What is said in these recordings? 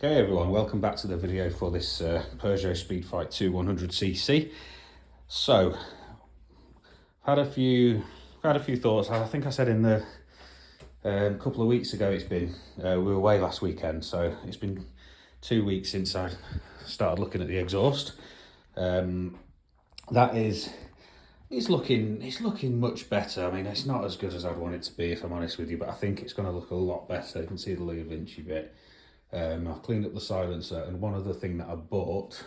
Okay everyone, welcome back to the video for this Peugeot Speedfight 2 100cc. So, I've had a few thoughts. I think I said in the couple of weeks ago we were away last weekend, so it's been 2 weeks since I started looking at the exhaust. It's looking much better. I mean, it's not as good as I'd want it to be, if I'm honest with you, but I think it's going to look a lot better. You can see the little Vinci bit. I've cleaned up the silencer, and one other thing that I bought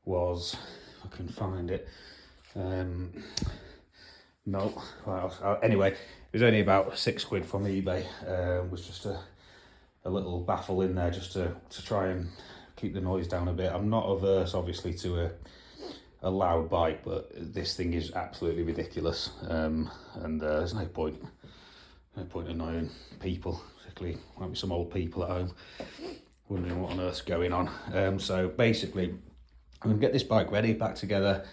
was, if I can find it, no, well, anyway, it was only about £6 from eBay. Was just a little baffle in there just to try and keep the noise down a bit. I'm not averse, obviously, to a loud bike, but this thing is absolutely ridiculous, and there's no point annoying people, particularly might be some old people at home wondering what on earth's going on. So basically, I'm gonna get this bike ready, back together,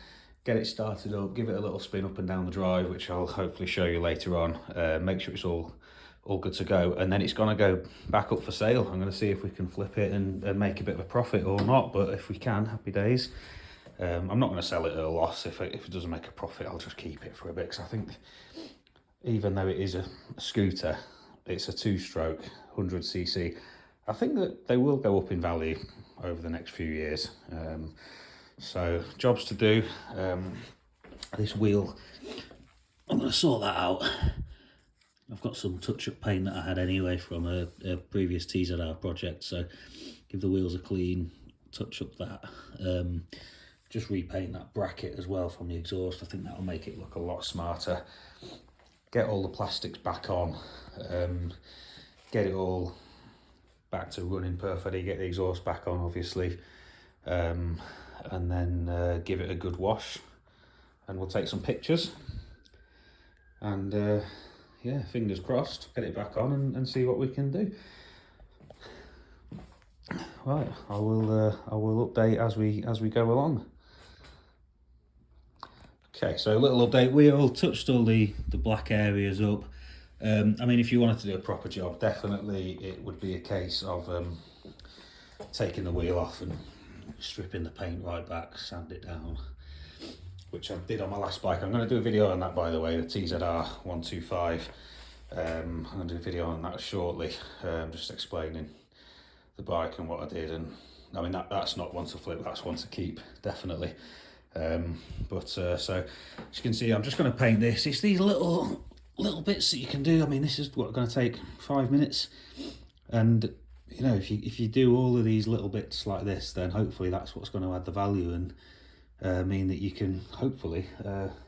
get it started up, give it a little spin up and down the drive, which I'll hopefully show you later on. Make sure it's all good to go, and then it's gonna go back up for sale. I'm gonna see if we can flip it and make a bit of a profit or not, but if we can, happy days. I'm not going to sell it at a loss. If it doesn't make a profit, I'll just keep it for a bit, because I think even though it is a scooter, it's a 2-stroke 100cc. I think that they will go up in value over the next few years. So jobs to do. This wheel, I'm going to sort that out. I've got some touch-up paint that I had anyway from a previous TZR project, so give the wheels a clean, touch up that. Just repaint that bracket as well from the exhaust. I think that'll make it look a lot smarter. Get all the plastics back on, get it all back to running perfectly, get the exhaust back on obviously, and then give it a good wash, and we'll take some pictures, and yeah, fingers crossed, get it back on and see what we can do. Right, I will update as we go along. Okay, so a little update. We all touched all the black areas up. I mean, if you wanted to do a proper job, definitely it would be a case of taking the wheel off and stripping the paint right back, sand it down, which I did on my last bike. I'm going to do a video on that, by the way, the TZR 125. I'm going to do a video on that shortly, just explaining the bike and what I did. And I mean, that's not one to flip, that's one to keep, definitely. So as you can see, I'm just going to paint this. It's these little bits that you can do. I mean, this is what going to take 5 minutes, and you know, if you do all of these little bits like this, then hopefully that's what's going to add the value and mean that you can hopefully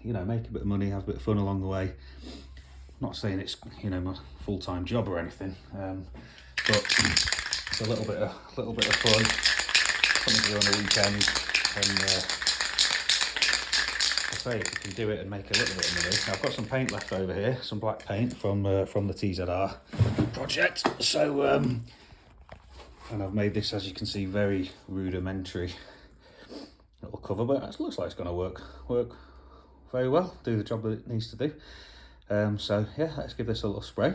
you know, make a bit of money, have a bit of fun along the way. I'm not saying it's, you know, my full-time job or anything, but it's a little bit of fun, something to do on the weekend, and if you can do it and make a little bit of money. Now, I've got some paint left over here, some black paint from the TZR project. So, and I've made this, as you can see, very rudimentary little cover, but it looks like it's going to work very well, do the job that it needs to do. So yeah, let's give this a little spray.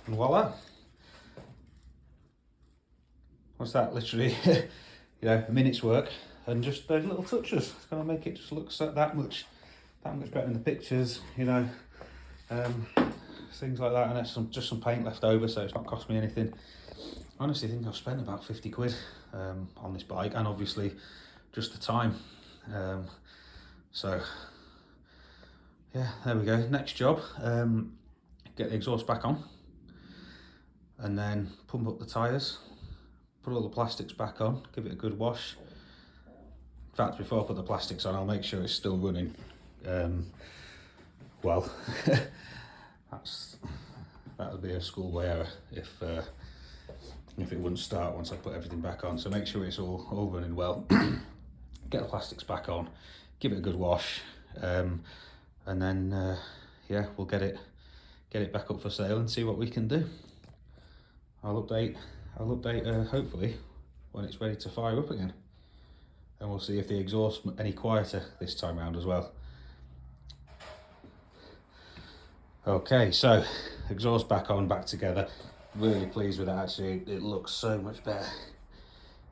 And voila. What's that? Literally, you know, a minute's work, and just those little touches. It's going to make it just look that much better in the pictures, you know. Things like that, and there's just some paint left over, so it's not cost me anything. I honestly think I've spent about £50 on this bike, and obviously just the time. So yeah, there we go. Next job, get the exhaust back on, and then pump up the tyres, put all the plastics back on, give it a good wash. In fact, before I put the plastics on, I'll make sure it's still running. Well, that would be a schoolboy error if it wouldn't start once I put everything back on. So make sure it's all running well. Get the plastics back on, give it a good wash, and then yeah, we'll get it back up for sale and see what we can do. I'll update hopefully when it's ready to fire up again, and we'll see if the exhaust any quieter this time round as well. Okay, so exhaust back on, back together. Really pleased with it actually. It looks so much better.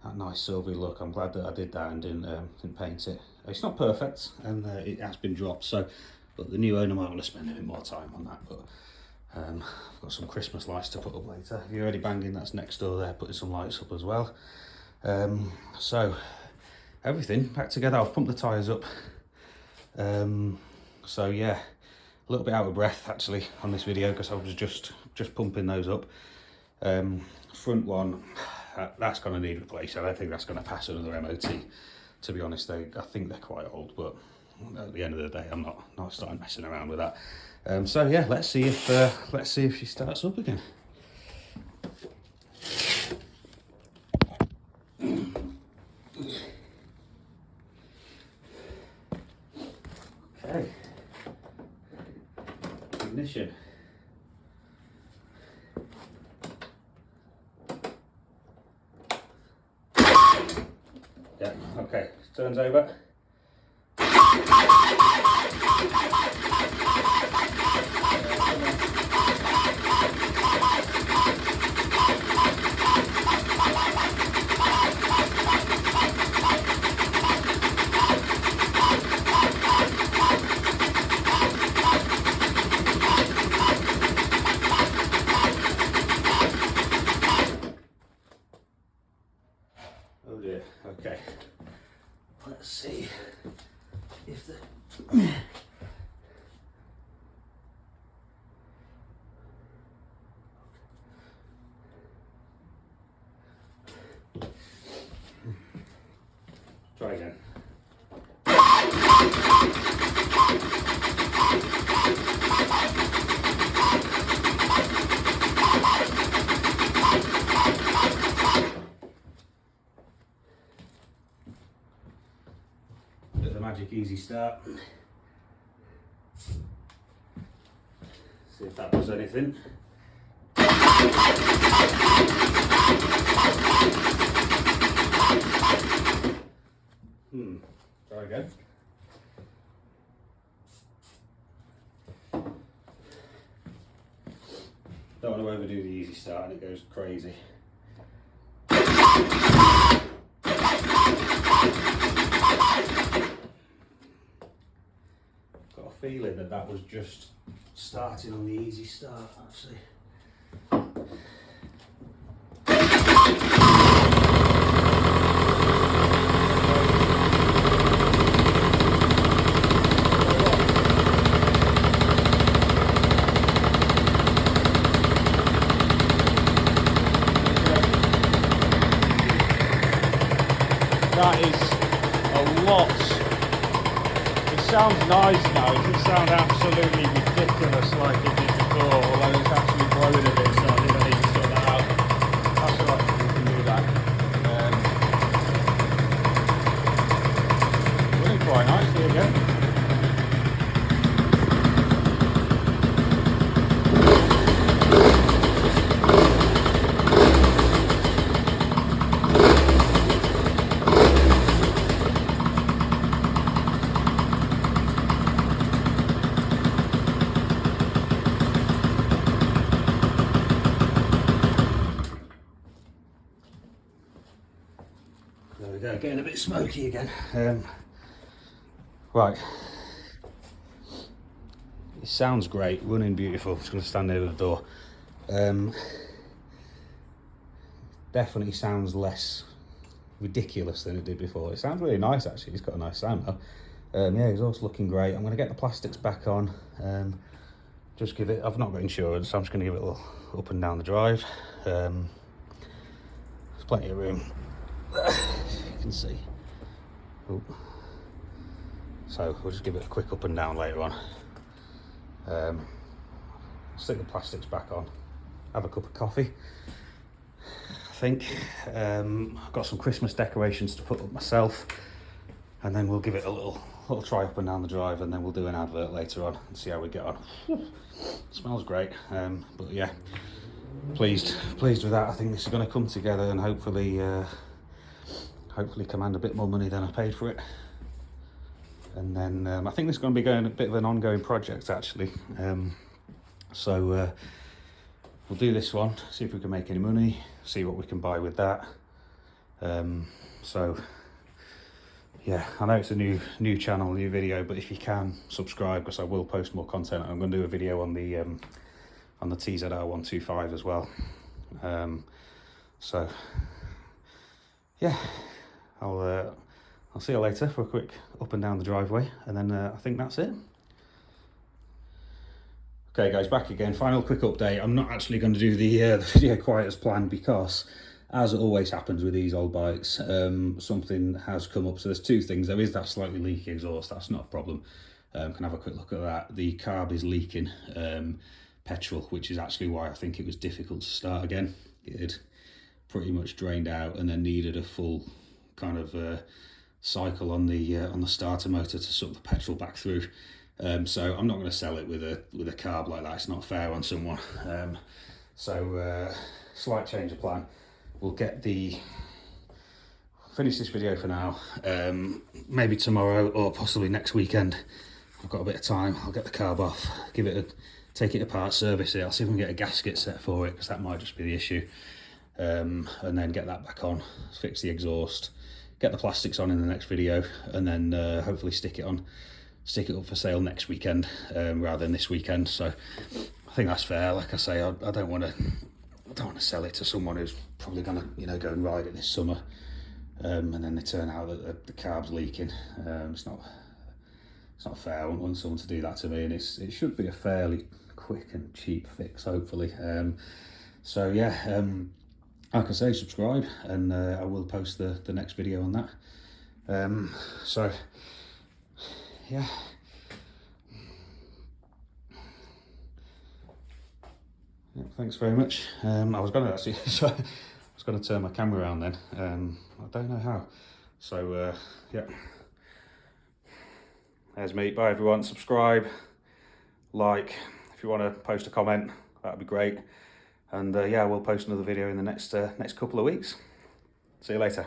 That nice silvery look. I'm glad that I did that and didn't paint it. It's not perfect, and it has been dropped. So, but the new owner might want to spend a bit more time on that. But I've got some Christmas lights to put up later. If you're already banging, that's next door there, putting some lights up as well. So everything back together. I've pumped the tyres up. So yeah, a little bit out of breath actually on this video because I was just pumping those up. Front one, that's going to need replaced. I don't think that's going to pass another MOT. To be honest, I think they're quite old, but at the end of the day, I'm not starting messing around with that. So yeah, let's see if she starts up again. Okay. Ignition. Yeah, okay, turns over. Oh dear, okay. Let's see if the... Try again. Bit of the magic easy start. See if that does anything. Try again. Don't want to overdo the easy start and it goes crazy. Got a feeling that was just starting on the easy start actually. That is a lot. It sounds nice now. It doesn't sound absolutely ridiculous like it did before, although it's actually blowing a bit, so I think I need to sort that out. That's alright, we can do that. Running quite nicely again. There we go, getting a bit smoky again. Right, it sounds great, running beautiful. Just going to stand near the door. Definitely sounds less ridiculous than it did before. It sounds really nice actually. It's got a nice sound though. Yeah, exhaust looking great. I'm going to get the plastics back on. Just give it. I've not got insurance, so I'm just going to give it a little up and down the drive. There's plenty of room. You can see. Ooh. So we'll just give it a quick up and down later on. Stick the plastics back on, have a cup of coffee. I think I've got some Christmas decorations to put up myself, and then we'll give it a little little try up and down the drive, and then we'll do an advert later on and see how we get on. Smells great, but yeah, pleased with that. I think this is going to come together and hopefully command a bit more money than I paid for it. And then I think this is going to be going a bit of an ongoing project actually. So we'll do this one, see if we can make any money, see what we can buy with that. So yeah, I know it's a new channel, new video, but if you can subscribe, because I will post more content. I'm going to do a video on the TZR125 as well. So yeah, I'll see you later for a quick up and down the driveway, and then I think that's it. Okay guys, back again. Final quick update. I'm not actually going to do the video quite as planned because, as it always happens with these old bikes, something has come up. So there's two things. There is that slightly leaky exhaust. That's not a problem. Can have a quick look at that. The carb is leaking petrol, which is actually why I think it was difficult to start again. It had pretty much drained out and then needed a full kind of cycle on the starter motor to suck the petrol back through. So I'm not going to sell it with a carb like that. It's not fair on someone. Slight change of plan. We'll finish this video for now. Maybe tomorrow or possibly next weekend. I've got a bit of time. I'll get the carb off, take it apart, service it. I'll see if we can get a gasket set for it, because that might just be the issue. And then get that back on, fix the exhaust, get the plastics on in the next video, and then hopefully stick it up for sale next weekend rather than this weekend. So I think that's fair. Like I say, I don't want to sell it to someone who's probably gonna go and ride it this summer, and then they turn out that the carb's leaking. It's not fair. I wouldn't want someone to do that to me, and it should be a fairly quick and cheap fix, hopefully. So yeah, like I say, subscribe, and I will post the next video on that. So yeah. Yeah, thanks very much. I was going to turn my camera around then. I don't know how. So yeah. There's me. Bye everyone. Subscribe, like. If you want to post a comment, that'd be great. And yeah, we'll post another video in the next couple of weeks. See you later.